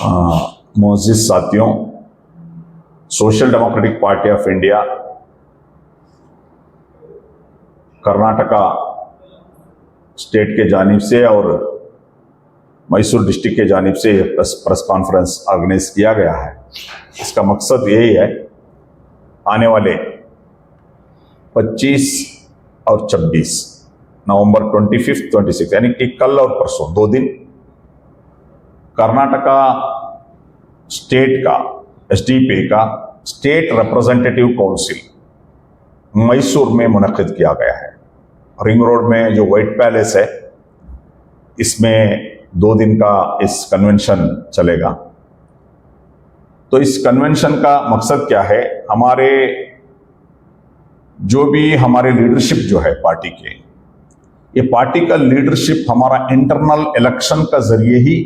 मोअज़्ज़िज़ साथियों, social democratic party of India Karnataka state के जानिब से और मैसूर डिस्ट्रिक्ट के जानिब से प्रेस कॉन्फ्रेंस ऑर्गेनाइज किया गया है। इसका मकसद यही है, आने वाले 25 और 26 नवंबर 25, 26 यानी कि कल और परसों 2 दिन कर्नाटका स्टेट का SDP का स्टेट रिप्रेजेंटेटिव काउंसिल मैसूर में मुनक्किद किया गया है। रिंग रोड में जो व्हाइट पैलेस है, इसमें 2 दिन का इस कन्वेंशन चलेगा। तो इस कन्वेंशन का मकसद क्या है, हमारे जो भी हमारे लीडरशिप जो है पार्टी के, ये पार्टी का लीडरशिप हमारा इंटरनल इलेक्शन का जरिए ही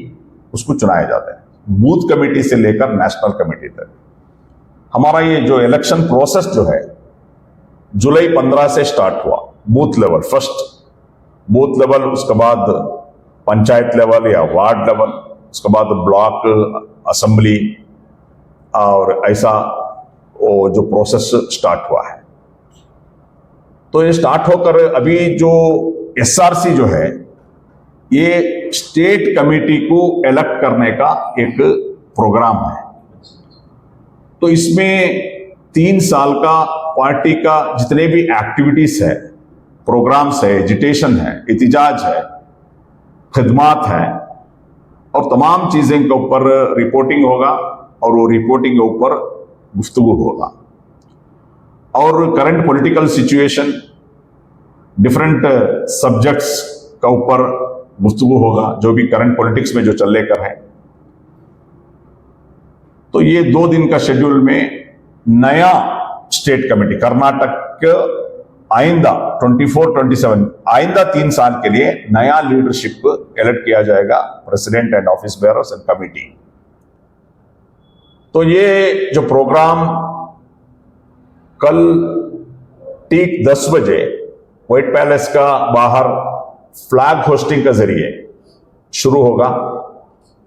उसको चुनाया जाता है, बूथ कमेटी से लेकर नेशनल कमेटी तक। हमारा ये जो इलेक्शन प्रोसेस जो है जुलाई 15 से स्टार्ट हुआ। Booth level, first booth level, उसके बाद पंचायत लेवल या वार्ड लेवल, उसके बाद ब्लॉक असेंबली, और ऐसा वो जो प्रोसेस स्टार्ट हुआ है। तो ये स्टार्ट होकर अभी जो SRC जो है, ये स्टेट कमेटी को इलेक्ट करने का एक प्रोग्राम है। तो इसमें 3 साल का पार्टी का जितने भी एक्टिविटीज है, प्रोग्राम्स है, एजिटेशन है, एहतिजाज है, खिदमात है, और तमाम चीजें के ऊपर रिपोर्टिंग होगा, और वो रिपोर्टिंग के ऊपर गुफ्तगू होगा। और current political situation, different subjects का ऊपर गुफ्तगू होगा, जो भी करंट पॉलिटिक्स में जो चल लेकर है। तो ये 2 दिन का शेड्यूल में नया स्टेट कमेटी कर्नाटक आइंदा 24-27 आइंदा 3 साल के लिए नया लीडरशिप इलेक्ट किया जाएगा, president and office bearers and committee. तो ये जो प्रोग्राम कल ठीक 10 बजे व्हाइट पैलेस का बाहर फ्लैग होस्टिंग के जरिए शुरू होगा।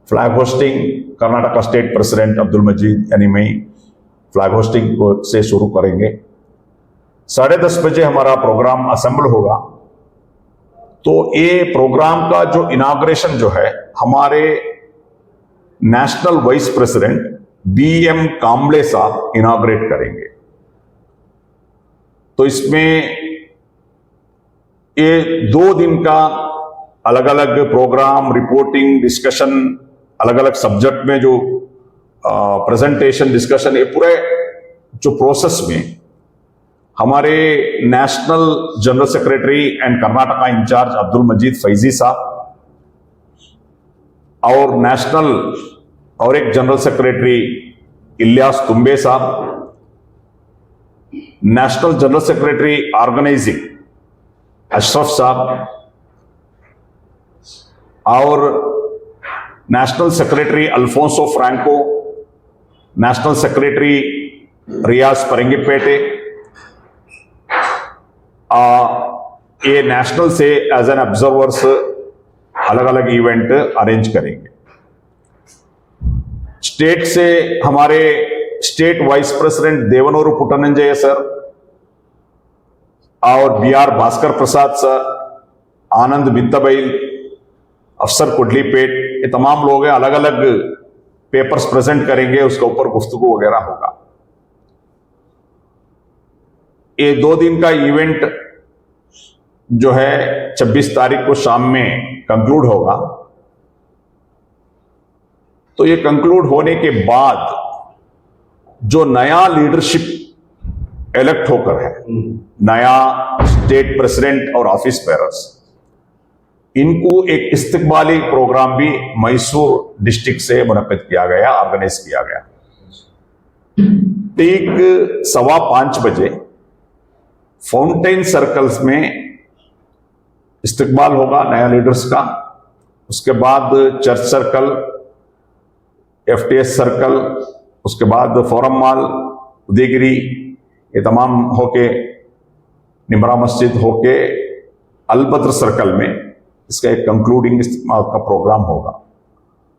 Flag hosting Karnataka state president Abdul Majeed यानी मैं फ्लैग होस्टिंग से शुरू करेंगे। 10:30 बजे हमारा प्रोग्राम असेंबल होगा। तो ये प्रोग्राम का जो इनाग्रेशन जो है, हमारे national vice president BM Kamble साहब इनाग्रेट करेंगे। तो इसमें ये 2 दिन का अलग अलग प्रोग्राम, रिपोर्टिंग, डिस्कशन, अलग अलग सब्जेक्ट में जो प्रेजेंटेशन, डिस्कशन, ये पूरे जो प्रोसेस में हमारे national general secretary and Karnataka in-charge Abdul Majeed Faizi sahab, और नेशनल और एक general secretary Ilyas Thumbe sahab, national general secretary organizing Ashraf sahab, और national secretary Alphonso Franco, national secretary Riyaz Parangipete, ये नेशनल से एज एन ऑब्जर्वर्स अलग अलग इवेंट अरेंज करेंगे। स्टेट से हमारे state wise president Devanur पुट्टनंजय sir और BR भास्कर प्रसाद सर, आनंद बित्तबैल, अफसर कुडलीपेट, ये तमाम लोग हैं, अलग अलग पेपर्स प्रेजेंट करेंगे, उसके ऊपर गुफ्तगू वगैरह होगा। ये 2 दिन का इवेंट जो है 26 तारीख को शाम में कंक्लूड होगा। तो ये कंक्लूड होने के बाद जो नया लीडरशिप इलेक्ट होकर है, नया स्टेट प्रेसिडेंट और ऑफिस बेयरर्स, इनको एक इस्तकबाली प्रोग्राम भी मैसूर डिस्ट्रिक्ट से मुनक्किद किया गया, ऑर्गेनाइज किया गया। ठीक 5:15 बजे फाउंटेन सर्कल्स में इस्तकबाल होगा नया लीडर्स का। उसके बाद चर्च सर्कल, FTS सर्कल, उसके बाद फोरम मॉल, उदयगिरी, ये तमाम होके निमरा मस्जिद होके अलबद्र सर्कल में इसका एक कंक्लूडिंग का प्रोग्राम होगा।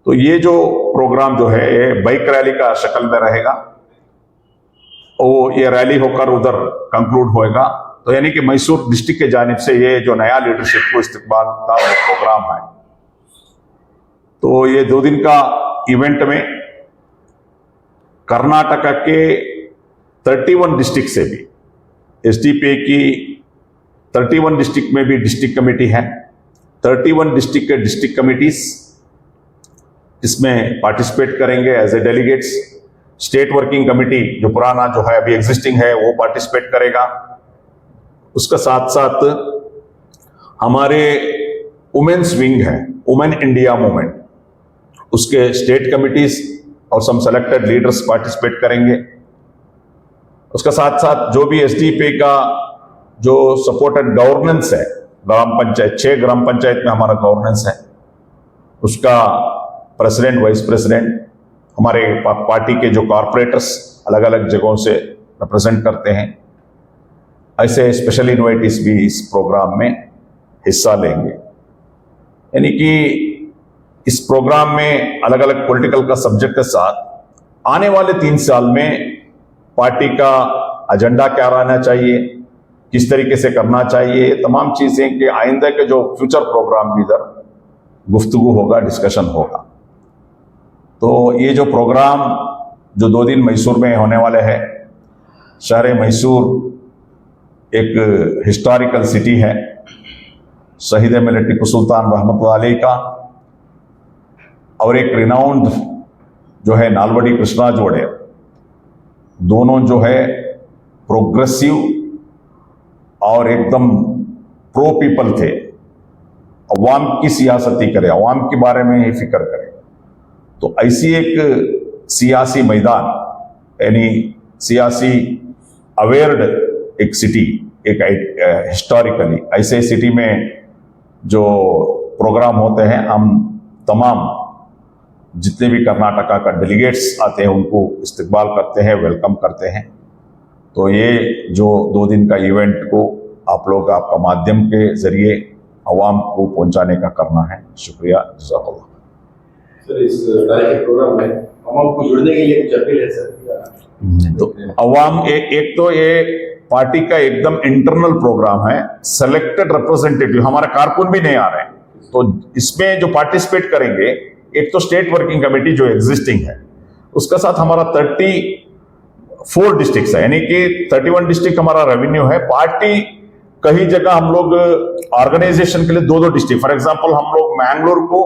तो ये जो प्रोग्राम जो है ये बाइक रैली का शक्ल में रहेगा, ये रैली होकर उधर कंक्लूड होएगा। तो यानी कि मैसूर डिस्ट्रिक्ट के जानिब से ये जो नया लीडरशिप को इस्तकबाल का प्रोग्राम है। तो ये 2 दिन का इवेंट में कर्नाटका के 31 डिस्ट्रिक्ट से भी, एसडीपी की 31 डिस्ट्रिक्ट में भी डिस्ट्रिक्ट कमेटी है, 31 डिस्ट्रिक्ट के डिस्ट्रिक्ट कमिटीज इसमें पार्टिसिपेट करेंगे as a delegates. State working committee जो पुराना जो है अभी एग्जिस्टिंग है वो पार्टिसिपेट करेगा। उसका साथ साथ हमारे वुमेन्स विंग है, वुमेन इंडिया मूवमेंट, उसके स्टेट कमिटीज और सम सेलेक्टेड लीडर्स पार्टिसिपेट करेंगे। उसका साथ साथ जो भी एसडीपी का जो सपोर्टेड गवर्नेंस है, ग्राम पंचायत 6 ग्राम पंचायत में हमारा गवर्नेंस है, उसका प्रेसिडेंट वाइस प्रेसिडेंट हमारे पार्टी के जो कॉर्पोरेटर्स अलग अलग जगहों से रिप्रेजेंट करते हैं, ऐसे स्पेशल इन्वाइटीज भी इस प्रोग्राम में हिस्सा लेंगे। यानी कि इस प्रोग्राम में अलग अलग पॉलिटिकल का सब्जेक्ट के साथ आने वाले 3 साल में पार्टी का एजेंडा क्या रहना चाहिए, किस तरीके से करना चाहिए, ये तमाम चीजें के आइंदा के जो फ्यूचर प्रोग्राम भी इधर गुफ्तगू होगा, डिस्कशन होगा। तो ये जो प्रोग्राम जो 2 दिन मैसूर में होने वाले हैं, शहर मैसूर एक हिस्टोरिकल सिटी है, शहीद मिलत टिप्पू सुल्तान रहमतुल्लाह अलैह का, और एक रिनाउंड जो है नालवडी कृष्णराज वडेर, दोनों जो है प्रोग्रेसिव और एकदम प्रो पीपल थे, अवाम की सियासती करे, अवाम के बारे में ही फिक्र करे। तो ऐसी एक सियासी मैदान यानी सियासी अवेयर्ड एक सिटी, एक हिस्टोरिकली ऐसे सिटी में जो प्रोग्राम होते हैं, हम तमाम जितने भी कर्नाटका का डेलीगेट्स आते हैं उनको इस्तकबाल करते हैं, वेलकम करते हैं। तो ये जो 2 दिन का इवेंट को आप लोग आपका माध्यम के जरिए अवाम को पहुंचाने का करना है। शुक्रिया, जज़ाकल्लाह। सर, इस प्रोग्राम में अवाम को जुड़ने के लिए कुछ अपील है सर? तो अवाम एक तो ये पार्टी का एकदम इंटरनल प्रोग्राम है, सेलेक्टेड रिप्रेजेंटेटिव हमारा कारकुन भी नहीं आ रहे हैं, तो इसमें जो पार्टिसिपेट करेंगे एक तो स्टेट वर्किंग कमेटी जो एग्जिस्टिंग है, उसका साथ हमारा 34 डिस्ट्रिक्ट है, यानी कि 31 डिस्ट्रिक्ट हमारा रेवेन्यू है। पार्टी कई जगह हम लोग ऑर्गेनाइजेशन के लिए 2-2 डिस्ट्रिक्ट, फॉर एग्जांपल हम लोग मैंगलोर को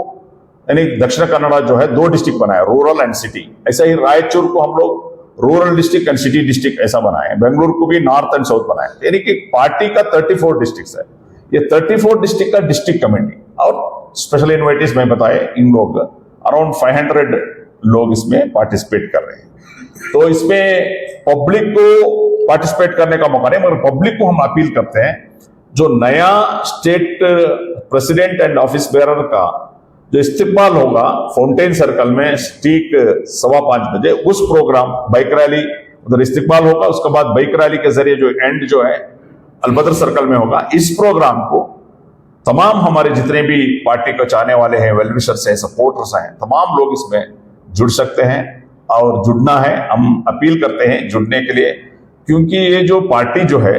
यानी दक्षिण कन्नड़ा जो है 2 डिस्ट्रिक्ट बनाए, रूरल एंड सिटी। ऐसा ही रायचूर को हम लोग rural district and city district ऐसा बनाए, बेंगलुरु को भी नॉर्थ एंड साउथ बनाए। यानी कि पार्टी का 34 डिस्ट्रिक्ट है, ये 34 डिस्ट्रिक्ट का डिस्ट्रिक्ट कमेटी और स्पेशल इन्वाइटीज में बताए, इन लोग अराउंड 500 लोग इसमें पार्टिसिपेट कर रहे हैं। तो इसमें पब्लिक को पार्टिसिपेट करने का मौका नहीं, मगर पब्लिक को हम अपील करते हैं, जो नया state president and office bearer का जो इस्तेमाल होगा फाउंटेन सर्कल में ठीक 5:15 बजे, उस प्रोग्राम बाइक रैली उधर इस्तेमाल होगा। उसके बाद बाइक रैली के जरिए जो एंड जो है अलबदर सर्कल में होगा। इस प्रोग्राम को तमाम हमारे जितने भी पार्टी को चाहने वाले हैं, वेलविशर्स हैं, सपोर्टर्स हैं, तमाम लोग इसमें जुड़ सकते हैं और जुड़ना है। हम अपील करते हैं जुड़ने के लिए, क्योंकि ये जो पार्टी जो है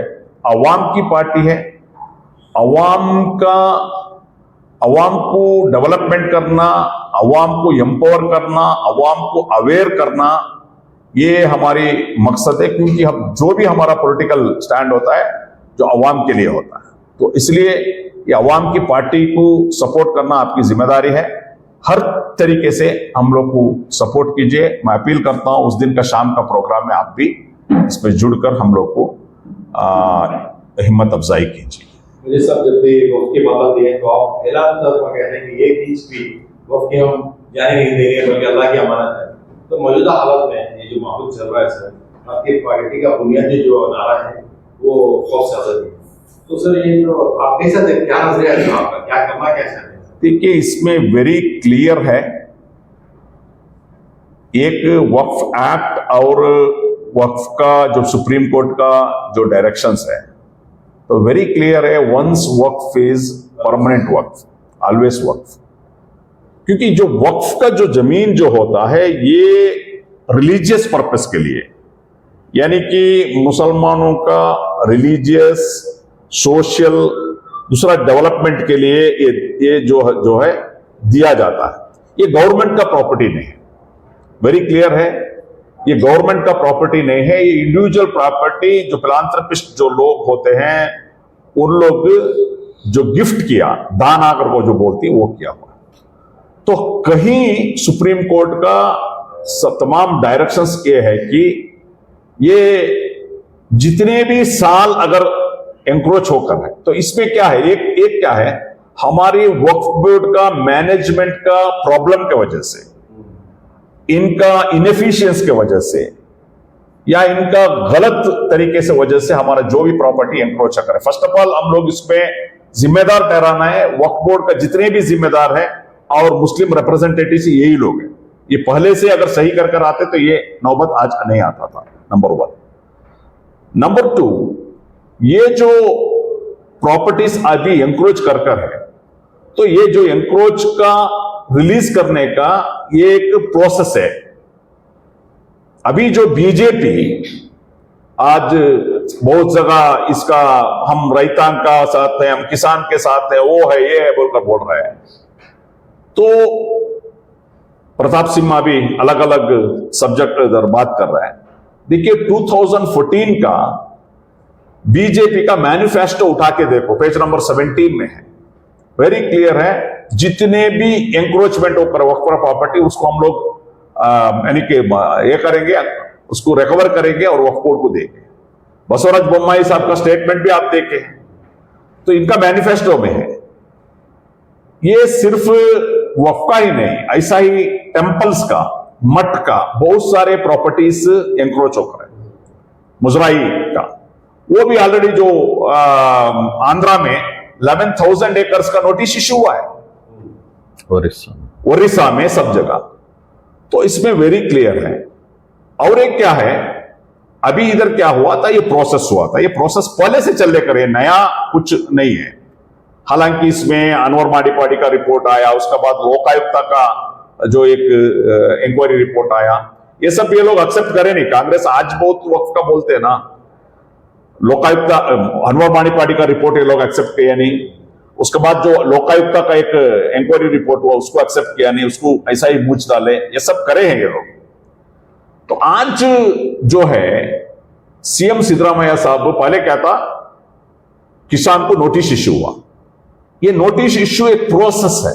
अवाम की पार्टी है। अवाम को डेवलपमेंट करना, अवाम को एम्पावर करना, अवाम को अवेयर करना, ये हमारी मकसद है। क्योंकि हम जो भी हमारा पॉलिटिकल स्टैंड होता है जो अवाम के लिए होता है, तो इसलिए ये अवाम की पार्टी को सपोर्ट करना आपकी जिम्मेदारी है। हर तरीके से हम लोग को सपोर्ट कीजिए। मैं अपील करता हूं उस दिन का शाम का प्रोग्राम में आप भी इसमें जुड़कर हम लोग को हिम्मत अफजाई कीजिए। मुझे सब जब भी वक्त की बात आती है तो आप ऐलान तौर पर कह रहे हैं कि एक इंच भी वक्त की हम जाने नहीं देंगे, बल्कि अल्लाह की अमानत है। तो मौजूदा हालत में ये जो माहौल चल रहा है सर, आपकी पार्टी का बुनियादी जो नारा है वो खौफ से आजादी है, तो सर ये जो आप कैसा क्या नजरिया है आपका, क्या करना क्या चाहते हैं? देखिए, इसमें वेरी क्लियर है, एक वक्फ एक्ट और वक्फ का जो सुप्रीम कोर्ट का जो डायरेक्शंस है, तो वेरी क्लियर है, once waqf is permanent waqf, always waqf. क्योंकि जो वक्फ का जो जमीन जो होता है ये रिलीजियस पर्पस के लिए, यानी कि मुसलमानों का रिलीजियस, सोशल, दूसरा डेवलपमेंट के लिए ये जो है दिया जाता है। ये गवर्नमेंट का प्रॉपर्टी नहीं है, वेरी क्लियर है, ये गवर्नमेंट का प्रॉपर्टी नहीं है, ये इंडिविजुअल प्रॉपर्टी जो फिलांथ्रोपिस्ट जो लोग होते हैं उन लोग जो गिफ्ट किया, दान आकर को जो बोलती है वो किया हुआ। तो कहीं सुप्रीम कोर्ट का तमाम डायरेक्शंस ये है कि ये जितने भी साल अगर एंक्रोच होकर है तो इसमें क्या है, एक क्या है, हमारी वक्फ बोर्ड का मैनेजमेंट का प्रॉब्लम के वजह से, इनका इनएफिशिएंस के वजह से या इनका गलत तरीके से वजह से हमारा जो भी प्रॉपर्टी एंक्रोच करे, फर्स्ट ऑफ ऑल हम लोग इसमें जिम्मेदार ठहराना है वक्फ बोर्ड का जितने भी जिम्मेदार है और मुस्लिम रिप्रेजेंटेटिव यही लोग हैं। ये पहले से अगर सही कर आते तो ये नौबत आज नहीं आता था, नंबर 1। नंबर 2, ये जो प्रॉपर्टीज अभी एंक्रोच कर है, तो ये जो एंक्रोच का रिलीज करने का ये एक प्रोसेस है। अभी जो बीजेपी आज बहुत जगह इसका हम रैतांग का साथ है, हम किसान के साथ है, वो है, ये है बोलकर बोल रहा है। तो प्रताप सिम्हा भी अलग अलग सब्जेक्ट इधर बात कर रहा है। देखिए 2014 का बीजेपी का मैनिफेस्टो उठा के देखो, पेज नंबर 17 में है, वेरी क्लियर है, जितने भी एंक्रोचमेंट होकर वक्फ प्रॉपर्टी उसको हम लोग यानी कि ये करेंगे, उसको रिकवर करेंगे और वक्फ बोर्ड को देंगे। बसवराज बोम्माई साहब का स्टेटमेंट भी आप देखें तो इनका मैनिफेस्टो में है। ये सिर्फ वक्फ का ही नहीं, ऐसा ही टेम्पल्स का, मठ का बहुत सारे प्रॉपर्टीज एंक्रोच होकर है। मुजराई का वो भी ऑलरेडी जो आंध्रा में 11,000 एकर्स का नोटिस इश्यू हुआ है, ओडिशा में सब जगह। तो इसमें वेरी क्लियर है। और एक क्या है, अभी इधर क्या हुआ था, ये प्रोसेस हुआ था, ये प्रोसेस पहले से चल लेकर, नया कुछ नहीं है। हालांकि इसमें अनवर माडीपाड़ी का रिपोर्ट आया, उसके बाद लोकायुक्ता का जो एक इंक्वायरी रिपोर्ट आया, ये सब ये लोग एक्सेप्ट करे नहीं। कांग्रेस आज बहुत वक्त का बोलते हैं ना, लोकायुक्ता अनवर माडीपाड़ी का रिपोर्ट ये लोग एक्सेप्ट किया नहीं, उसके बाद जो लोकायुक्ता का एक इंक्वायरी रिपोर्ट हुआ उसको एक्सेप्ट किया नहीं, उसको ऐसा ही मूछ डाले, ये सब करे हैं ये लोग। तो आज जो है सीएम सिद्धरामैया साहब, पहले क्या था, किसान को नोटिस इश्यू हुआ, ये नोटिस इश्यू एक प्रोसेस है।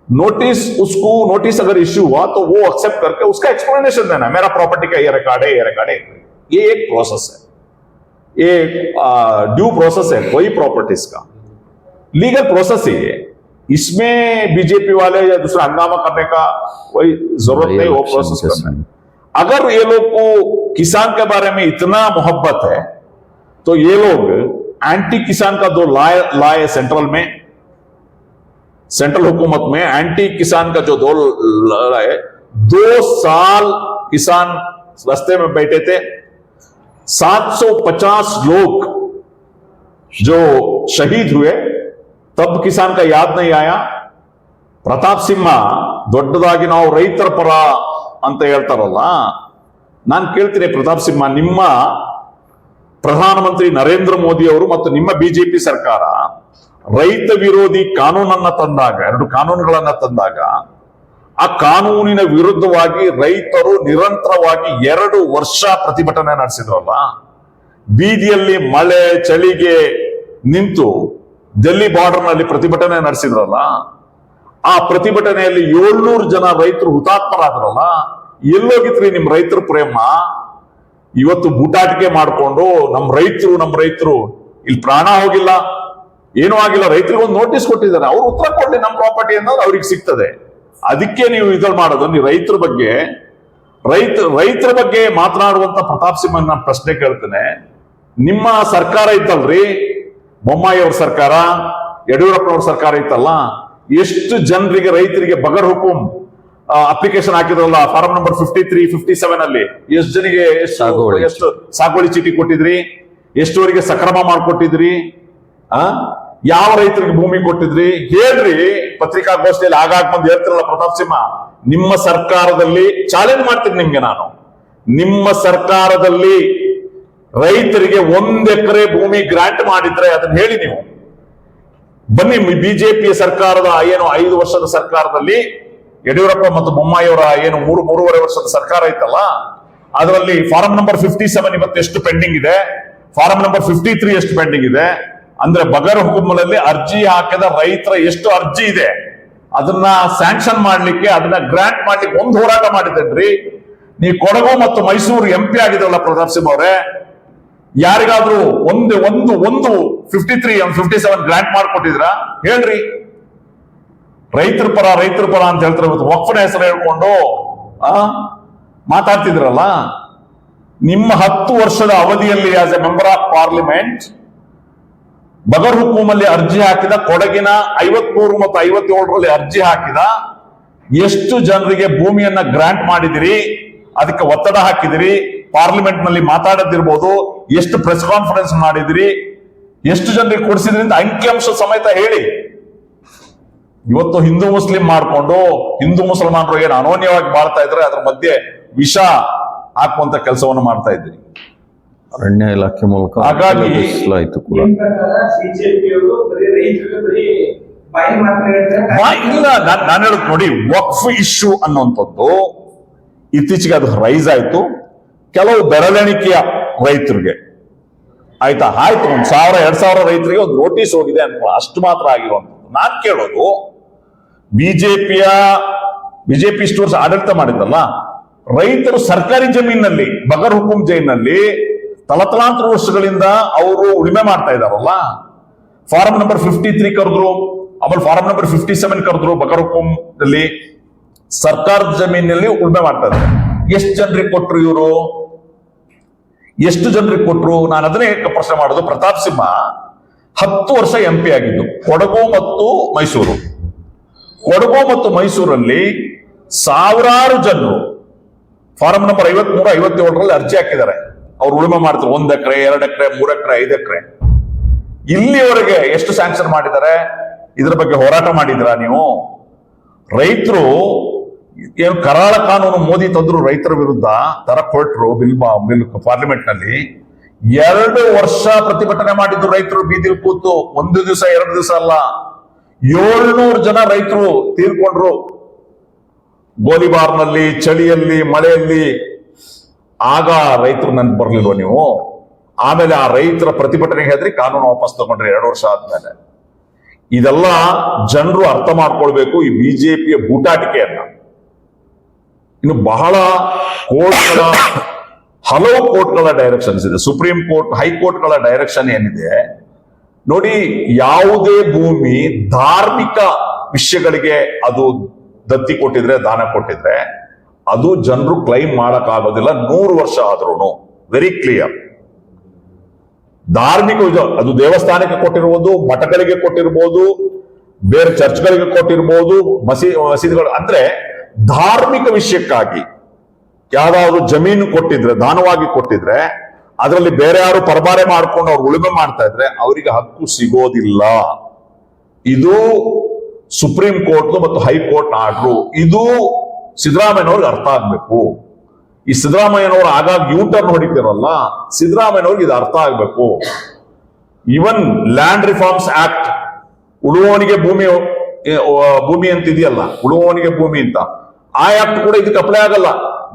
नोटिस अगर इश्यू हुआ तो वो एक्सेप्ट करके उसका एक्सप्लेनेशन देना, मेरा प्रॉपर्टी का ये रिकॉर्ड है, ये रिकॉर्ड है, ये एक प्रोसेस है, ये ड्यू प्रोसेस है कोई प्रॉपर्टीज का, लीगल प्रोसेस ही है। इसमें बीजेपी वाले या दूसरा हंगामा करने का कोई जरूरत नहीं, वो प्रोसेस करना है। अगर ये लोग को किसान के बारे में इतना मोहब्बत है तो ये लोग एंटी किसान का दो लाए सेंट्रल में, सेंट्रल हुकूमत में एंटी किसान का जो दो लाए, 2 साल किसान रास्ते में बैठे थे, 750 लोग जो शहीद हुए, तब किसान का याद नहीं आया। ಪ್ರತಾಪ್ ಸಿಂಹ ದೊಡ್ಡದಾಗಿ ನಾವು ರೈತರ ಪರ ಅಂತ ಹೇಳ್ತಾರಲ್ಲ, ನಾನು ಕೇಳ್ತೀನಿ ಪ್ರತಾಪ್ ಸಿಂಹ, ನಿಮ್ಮ ಪ್ರಧಾನಮಂತ್ರಿ ನರೇಂದ್ರ ಮೋದಿ ಅವರು ಮತ್ತು ನಿಮ್ಮ ಬಿಜೆಪಿ ಸರ್ಕಾರ ರೈತ ವಿರೋಧಿ ಕಾನೂನನ್ನ ತಂದಾಗ, 2 ಕಾನೂನುಗಳನ್ನ ತಂದಾಗ, ಆ ಕಾನೂನಿನ ವಿರುದ್ಧವಾಗಿ ರೈತರು ನಿರಂತರವಾಗಿ 2 ವರ್ಷ ಪ್ರತಿಭಟನೆ ನಡೆಸಿದ್ರಲ್ಲ, ಬೀದಿಯಲ್ಲಿ ಮಳೆ ಚಳಿಗೆ ನಿಂತು ಡೆಲ್ಲಿ ಬಾರ್ಡರ್ ನಲ್ಲಿ ಪ್ರತಿಭಟನೆ ನಡೆಸಿದ್ರಲ್ಲ, ಆ ಪ್ರತಿಭಟನೆಯಲ್ಲಿ 700 ಜನ ರೈತರು ಹುತಾತ್ಮರಾದ್ರಲ್ಲ, ಎಲ್ಲೋಗಿತ್ರಿ ನಿಮ್ ರೈತರ ಪ್ರೇಮ? ಇವತ್ತು ಬೂಟಾಟಿಕೆ ಮಾಡ್ಕೊಂಡು ನಮ್ಮ ರೈತರು ಇಲ್ಲಿ ಪ್ರಾಣ ಹೋಗಿಲ್ಲ, ಏನೂ ಆಗಿಲ್ಲ, ರೈತರಿಗೆ ಒಂದು ನೋಟಿಸ್ ಕೊಟ್ಟಿದ್ದಾರೆ, ಅವ್ರು ಉತ್ತರ ಕೊಡ್ಲಿ, ನಮ್ಮ ಪ್ರಾಪರ್ಟಿ ಅನ್ನೋದು ಅವ್ರಿಗೆ ಸಿಗ್ತದೆ. ಅದಕ್ಕೆ ನೀವು ಇದ್ರಲ್ಲಿ ಮಾಡೋದು, ನೀವು ರೈತರ ಬಗ್ಗೆ ಮಾತನಾಡುವಂತ ಪ್ರತಾಪ್ ಸಿಂಹ ನಾನು ಪ್ರಶ್ನೆ ಕೇಳ್ತೇನೆ. ನಿಮ್ಮ ಸರ್ಕಾರ ಇತ್ತಲ್ರಿ, ಬೊಮ್ಮಾಯಿ ಅವ್ರ ಸರ್ಕಾರ, ಯಡಿಯೂರಪ್ಪನವ್ರ ಸರ್ಕಾರ ಇತ್ತಲ್ಲ, ಎಷ್ಟು ಜನರಿಗೆ ರೈತರಿಗೆ ಬಗರ್ ಹುಕುಂ ಅಪ್ಲಿಕೇಶನ್ ಹಾಕಿದ್ರಲ್ಲ, ಫಾರಂ ನಂಬರ್ 53, 57 ಅಲ್ಲಿ ಎಷ್ಟು ಜನಿಗೆ ಎಷ್ಟು ಸಾಗುವಳಿ ಚೀಟಿ ಕೊಟ್ಟಿದ್ರಿ, ಎಷ್ಟುವರೆಗೆ ಸಕ್ರಮ ಮಾಡ್ಕೊಟ್ಟಿದ್ರಿ? ಯಾವ ರೈತರಿಗೆ ಭೂಮಿ ಕೊಟ್ಟಿದ್ರಿ ಹೇಳ್ರಿ. ಪತ್ರಿಕಾಗೋಷ್ಠಿಯಲ್ಲಿ ಆಗಾಗ ಬಂದು ಹೇಳ್ತಿರಲ್ಲ ಪ್ರತಾಪ್ ಸಿಂಹ, ನಿಮ್ಮ ಸರ್ಕಾರದಲ್ಲಿ ಚಾಲೆಂಜ್ ಮಾಡ್ತೀನಿ ನಿಮ್ಗೆ ನಾನು, ನಿಮ್ಮ ಸರ್ಕಾರದಲ್ಲಿ ರೈತರಿಗೆ 1 ಎಕರೆ ಭೂಮಿ ಗ್ರಾಂಟ್ ಮಾಡಿದ್ರೆ ಅದನ್ನ ಹೇಳಿ ನೀವು. ಬನ್ನಿ, ಬಿಜೆಪಿಯ ಸರ್ಕಾರದ ಏನು 5 ವರ್ಷದ ಸರ್ಕಾರದಲ್ಲಿ ಯಡಿಯೂರಪ್ಪ ಮತ್ತು ಬೊಮ್ಮಾಯಿಯವರ ಏನು 3.5 ವರ್ಷದ ಸರ್ಕಾರ ಐತಲ್ಲ, ಅದರಲ್ಲಿ ಫಾರಂ ನಂಬರ್ 57 ಇವತ್ತು ಎಷ್ಟು ಪೆಂಡಿಂಗ್ ಇದೆ, ಫಾರಂ ನಂಬರ್ 53 ಎಷ್ಟು ಪೆಂಡಿಂಗ್ ಇದೆ, ಅಂದ್ರೆ ಬಗರ್ ಹುಕುಂನಲ್ಲಿ ಅರ್ಜಿ ಹಾಕಿದ ರೈತರ ಎಷ್ಟು ಅರ್ಜಿ ಇದೆ ಅದನ್ನ ಸ್ಯಾಂಕ್ಷನ್ ಮಾಡ್ಲಿಕ್ಕೆ, ಅದನ್ನ ಗ್ರಾಂಟ್ ಮಾಡ್ಲಿಕ್ಕೆ ಒಂದು ಹೋರಾಟ ಮಾಡಿದ್ದೇನ್ರಿ. ನೀವು ಕೊಡಗು ಮತ್ತು ಮೈಸೂರು MP ಆಗಿದ್ರಲ್ಲ ಪ್ರತಾಪ್ ಸಿಂಹ ಅವರೇ, ಯಾರಿಗಾದ್ರೂ ಒಂದು 53 57 ಗ್ರಾಂಟ್ ಮಾಡ್ಕೊಟ್ಟಿದ್ರ ಹೇಳ್ರಿ. ರೈತರ ಪರ ಅಂತ ಹೇಳ್ತಾರೆ. ಇವತ್ತು ವಕ್ಫ್ನ ಹೆಸರು ಹೇಳ್ಕೊಂಡು ಮಾತಾಡ್ತಿದ್ರಲ್ಲ. ನಿಮ್ಮ 10 ವರ್ಷದ ಅವಧಿಯಲ್ಲಿ as A member of parliament ಬಗರ್ ಹುಕುಮಲ್ಲಿ ಅರ್ಜಿ ಹಾಕಿದ, ಕೊಡಗಿನ 53 ಮತ್ತು 57ರಲ್ಲಿ ಅರ್ಜಿ ಹಾಕಿದ ಎಷ್ಟು ಜನರಿಗೆ ಭೂಮಿಯನ್ನ ಗ್ರಾಂಟ್ ಮಾಡಿದಿರಿ, ಅದಕ್ಕೆ ಒತ್ತಡ ಹಾಕಿದಿರಿ, ಪಾರ್ಲಿಮೆಂಟ್ ನಲ್ಲಿ ಮಾತಾಡದಿರ್ಬೋದು, ಎಷ್ಟು ಪ್ರೆಸ್ ಕಾನ್ಫರೆನ್ಸ್ ಮಾಡಿದಿರಿ, ಎಷ್ಟು ಜನರಿಗೆ ಕೊಡಿಸಿದ್ರಿ ಅಂತ ಅಂಕಿಅಂಶ ಸಮೇತ ಹೇಳಿ. ಇವತ್ತು ಹಿಂದೂ ಮುಸ್ಲಿಂ ಮಾಡ್ಕೊಂಡು ಹಿಂದೂ ಮುಸಲ್ಮಾನರು ಏನು ಅನೋನ್ಯವಾಗಿ ಬಾಳ್ತಾ ಇದ್ರೆ ಅದ್ರ ಮಧ್ಯೆ ವಿಷ ಹಾಕುವಂತ ಕೆಲಸವನ್ನು ಮಾಡ್ತಾ ಇದ್ದೀರಿ. ಅರಣ್ಯ ಇಲಾಖೆ ಮೂಲಕ ಹಾಗಾಗಿ ಆಯ್ತು ಕೂಡ ಇಲ್ಲ, ನಾನು ಹೇಳುದು ನೋಡಿ, ವಕ್ಫ್ ಇಶ್ಯೂ ಅನ್ನುವಂಥದ್ದು ಇತ್ತೀಚೆಗೆ ಅದು ರೈಸ್ ಆಯ್ತು. ಕೆಲವು ಬೆರಳೆಣಿಕೆಯ ರೈತರಿಗೆ ಆಯ್ತು 1,000-2,000 ರೈತರಿಗೆ ಒಂದು ನೋಟಿಸ್ ಹೋಗಿದೆ ಅನ್ಕೋ, ಅಷ್ಟು ಮಾತ್ರ ಆಗಿರುವಂಥದ್ದು. ನಾನ್ ಕೇಳೋದು, ಬಿಜೆಪಿ ಸ್ಟೋರ್ಸ್ ಆಡಳಿತ ಮಾಡಿದ್ದಲ್ಲ, ರೈತರು ಸರ್ಕಾರಿ ಜಮೀನಲ್ಲಿ ಬಗರ್ ಹುಕುಂ ಜೈನಲ್ಲಿ ತಲತಲಾಂತರ ವರ್ಷಗಳಿಂದ ಅವರು ಉಳಿಮೆ ಮಾಡ್ತಾ ಇದಾರಲ್ಲ. ಫಾರಂ ನಂಬರ್ 53 ಕರೆದ್ರು, ಆಮೇಲೆ ಫಾರಂ ನಂಬರ್ 57 ಕರೆದ್ರು. ಬಗರ್ ಹುಕುಂ ನಲ್ಲಿ ಸರ್ಕಾರದ ಜಮೀನಲ್ಲಿ ಉಳಿಮೆ ಮಾಡ್ತಾ ಇದ್ದಾರೆ. ಎಷ್ಟು ಜನರಿಗೆ ಕೊಟ್ರು ಇವರು? ಎಷ್ಟು ಜನರಿಗೆ ಕೊಟ್ರು? ನಾನು ಅದನ್ನೇ ಪ್ರಶ್ನೆ ಮಾಡೋದು. ಪ್ರತಾಪ್ ಸಿಂಹ 10 ವರ್ಷ MP ಆಗಿದ್ದು ಕೊಡಗು ಮತ್ತು ಮೈಸೂರು. ಕೊಡಗು ಮತ್ತು ಮೈಸೂರಲ್ಲಿ ಸಾವಿರಾರು ಜನರು ಫಾರಂ ನಂಬರ್ 53, 57ರಲ್ಲಿ ಅರ್ಜಿ ಹಾಕಿದ್ದಾರೆ. ಅವ್ರು ಉಳುಮೆ ಮಾಡ್ತಾರೆ 1 ಎಕರೆ, 2 ಎಕರೆ, 3 ಎಕರೆ, 5 ಎಕರೆ. ಇಲ್ಲಿವರೆಗೆ ಎಷ್ಟು ಸ್ಯಾಂಕ್ಷನ್ ಮಾಡಿದ್ದಾರೆ? ಇದ್ರ ಬಗ್ಗೆ ಹೋರಾಟ ಮಾಡಿದ್ರ ನೀವು? ರೈತರು ಏನು ಕರಾಳ ಕಾನೂನು ಮೋದಿ ತಂದ್ರು ರೈತರ ವಿರುದ್ಧ, ತರಕ್ ಹೊರಟ್ರು ಬಿಲ್ ಪಾರ್ಲಿಮೆಂಟ್ ನಲ್ಲಿ. 2 ವರ್ಷ ಪ್ರತಿಭಟನೆ ಮಾಡಿದ್ರು ರೈತರು ಬೀದಿಲ್ ಕೂತು. 1 ದಿವಸ 2 ದಿವಸ ಅಲ್ಲ, 700 ಜನ ರೈತರು ತೀರ್ಕೊಂಡ್ರು ಗೋಲಿಬಾರ್ನಲ್ಲಿ, ಚಳಿಯಲ್ಲಿ, ಮಳೆಯಲ್ಲಿ. ಆಗ ರೈತರು ನನ್ಗೆ ಬರ್ಲಿಲ್ವ ನೀವು? ಆಮೇಲೆ ಆ ರೈತರ ಪ್ರತಿಭಟನೆಗೆ ಹೆದರಿ ಕಾನೂನು ವಾಪಸ್ ತಗೊಂಡ್ರೆ 2 ವರ್ಷ ಆದ್ಮೇಲೆ. ಇದೆಲ್ಲ ಜನರು ಅರ್ಥ ಮಾಡ್ಕೊಳ್ಬೇಕು ಈ ಬಿಜೆಪಿಯ ಬೂಟಾಟಿಕೆಯನ್ನ. ಇನ್ನು ಬಹಳ ಕೋರ್ಟ್ಗಳ, ಹಲವು ಕೋರ್ಟ್ಗಳ ಡೈರೆಕ್ಷನ್ಸ್ ಇದೆ. ಸುಪ್ರೀಂ ಕೋರ್ಟ್, ಹೈಕೋರ್ಟ್ಗಳ ಡೈರೆಕ್ಷನ್ ಏನಿದೆ ನೋಡಿ, ಯಾವುದೇ ಭೂಮಿ ಧಾರ್ಮಿಕ ವಿಷಯಗಳಿಗೆ ಅದು ದತ್ತಿ ಕೊಟ್ಟಿದ್ರೆ, ದಾನ ಕೊಟ್ಟಿದ್ರೆ ಅದು ಜನರು ಕ್ಲೈಮ್ ಮಾಡಕ್ ಆಗೋದಿಲ್ಲ 100 ವರ್ಷ ಆದ್ರೂ. Very clear. ಧಾರ್ಮಿಕ ಅದು ದೇವಸ್ಥಾನಕ್ಕೆ ಕೊಟ್ಟಿರ್ಬೋದು, ಮಠಗಳಿಗೆ ಕೊಟ್ಟಿರ್ಬೋದು, ಬೇರೆ ಚರ್ಚ್ಗಳಿಗೆ ಕೊಟ್ಟಿರ್ಬೋದು, ಮಸೀದಿಗಳು, ಅಂದ್ರೆ ಧಾರ್ಮಿಕ ವಿಷಯಕ್ಕಾಗಿ ಯಾವ್ದಾದ್ರು ಜಮೀನು ಕೊಟ್ಟಿದ್ರೆ, ದಾನವಾಗಿ ಕೊಟ್ಟಿದ್ರೆ, ಅದರಲ್ಲಿ ಬೇರೆ ಯಾರು ಪರಬಾರೆ ಮಾಡ್ಕೊಂಡು ಅವ್ರು ಉಳುಮೆ ಮಾಡ್ತಾ ಇದ್ರೆ ಅವರಿಗೆ ಹಕ್ಕು ಸಿಗೋದಿಲ್ಲ. ಇದು ಸುಪ್ರೀಂ ಕೋರ್ಟ್ ಮತ್ತು ಹೈಕೋರ್ಟ್ ಆರ್ಡ್ರು. ಇದು ಸಿದ್ದರಾಮಯ್ಯನವ್ರಿಗೆ ಅರ್ಥ ಆಗ್ಬೇಕು. ಈ ಸಿದ್ದರಾಮಯ್ಯನವರು ಆಗಾಗ ಯೂಟರ್ನ್ ಹೊಡಿತಿರಲ್ಲ, ಸಿದ್ದರಾಮಯ್ಯನವ್ರಿಗೆ ಇದು ಅರ್ಥ ಆಗ್ಬೇಕು. ಇವನ್ ಲ್ಯಾಂಡ್ ರಿಫಾರ್ಮ್ಸ್ ಆಕ್ಟ್, ಉಳುವವನಿಗೆ ಭೂಮಿ ಅಂತ ಇದೆಯಲ್ಲ, ಉಳುವವನಿಗೆ ಭೂಮಿ ಅಂತ, ಆ ಆಕ್ಟ್ ಕೂಡ ಇದಕ್ಕೆ ಅಪ್ಲೈ ಆಗಲ್ಲ.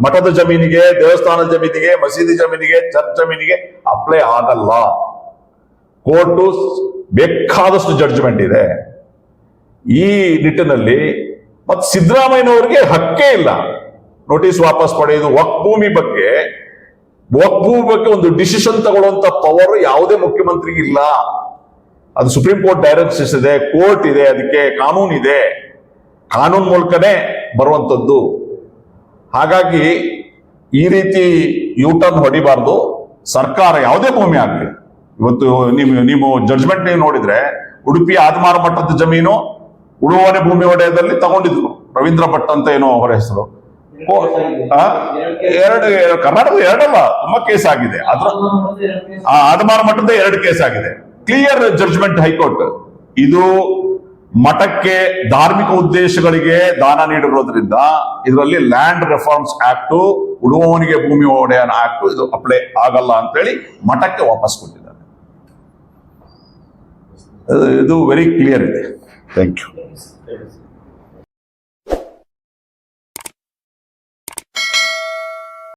ಮಠದ ಜಮೀನಿಗೆ, ದೇವಸ್ಥಾನದ ಜಮೀನಿಗೆ, ಮಸೀದಿ ಜಮೀನಿಗೆ, ಚರ್ಚ್ ಜಮೀನಿಗೆ ಅಪ್ಲೈ ಆಗಲ್ಲ. ಕೋರ್ಟು ಬೇಕಾದಷ್ಟು ಜಡ್ಜ್ಮೆಂಟ್ ಇದೆ ಈ ನಿಟ್ಟಿನಲ್ಲಿ. ಮತ್ತೆ ಸಿದ್ದರಾಮಯ್ಯನವರಿಗೆ ಹಕ್ಕೇ ಇಲ್ಲ ನೋಟಿಸ್ ವಾಪಸ್ ಪಡೆಯುವುದು. ವಕ್ಫ್ ಭೂಮಿ ಬಗ್ಗೆ ಒಂದು ಡಿಸಿಷನ್ ತಗೊಳ್ಳುವಂತ ಪವರ್ ಯಾವುದೇ ಮುಖ್ಯಮಂತ್ರಿಗೆ ಇಲ್ಲ. ಅದು ಸುಪ್ರೀಂ ಕೋರ್ಟ್ ಡೈರೆಕ್ಷನ್ಸ್ ಇದೆ, ಕೋರ್ಟ್ ಇದೆ, ಅದಕ್ಕೆ ಕಾನೂನು ಇದೆ, ಕಾನೂನು ಮೂಲಕನೇ ಬರುವಂತದ್ದು. ಹಾಗಾಗಿ ಈ ರೀತಿ ಯೂಟರ್ನ್ ಹೊಡಿಬಾರ್ದು. ಸರ್ಕಾರ ಯಾವುದೇ ಭೂಮಿ ಆಗ್ಲಿ, ಇವತ್ತು ನೀವು ಜಡ್ಜ್ಮೆಂಟ್ ನೀವು ನೋಡಿದ್ರೆ ಉಡುಪಿಯ ಆದ್ಮಾರ ಮಠದ ಜಮೀನು ಉಳುವನೆ ಭೂಮಿ ಒಡೆಯದಲ್ಲಿ ತಗೊಂಡಿದ್ರು. ರವೀಂದ್ರ ಭಟ್ ಅಂತ ಏನೋ ಅವರ ಹೆಸರು. ಕರ್ನಾಟಕದ 2 ಅಲ್ಲ, ತುಂಬಾ ಕೇಸ್ ಆಗಿದೆ. ಆದ್ಮಾರ ಮಠದ 2 ಕೇಸ್ ಆಗಿದೆ. Clear judgment high court. ಇದು ಮಠಕ್ಕೆ ಧಾರ್ಮಿಕ ಉದ್ದೇಶಗಳಿಗೆ ದಾನ ನೀಡಿರೋದ್ರಿಂದ ಇದರಲ್ಲಿ ಲ್ಯಾಂಡ್ ರಿಫಾರ್ಮ್ಸ್ ಆಕ್ಟ್, ಉಳುವವನಿಗೆ ಭೂಮಿ ಒಡೆಯನ ಆಕ್ಟ್ ಇದು ಅಪ್ಲೈ ಆಗಲ್ಲ ಅಂತೇಳಿ ಮಠಕ್ಕೆ ವಾಪಸ್ ಕೊಟ್ಟಿದ್ದಾರೆ. ಇದು ವೆರಿ ಕ್ಲಿಯರ್ ಇದೆ. Thank you.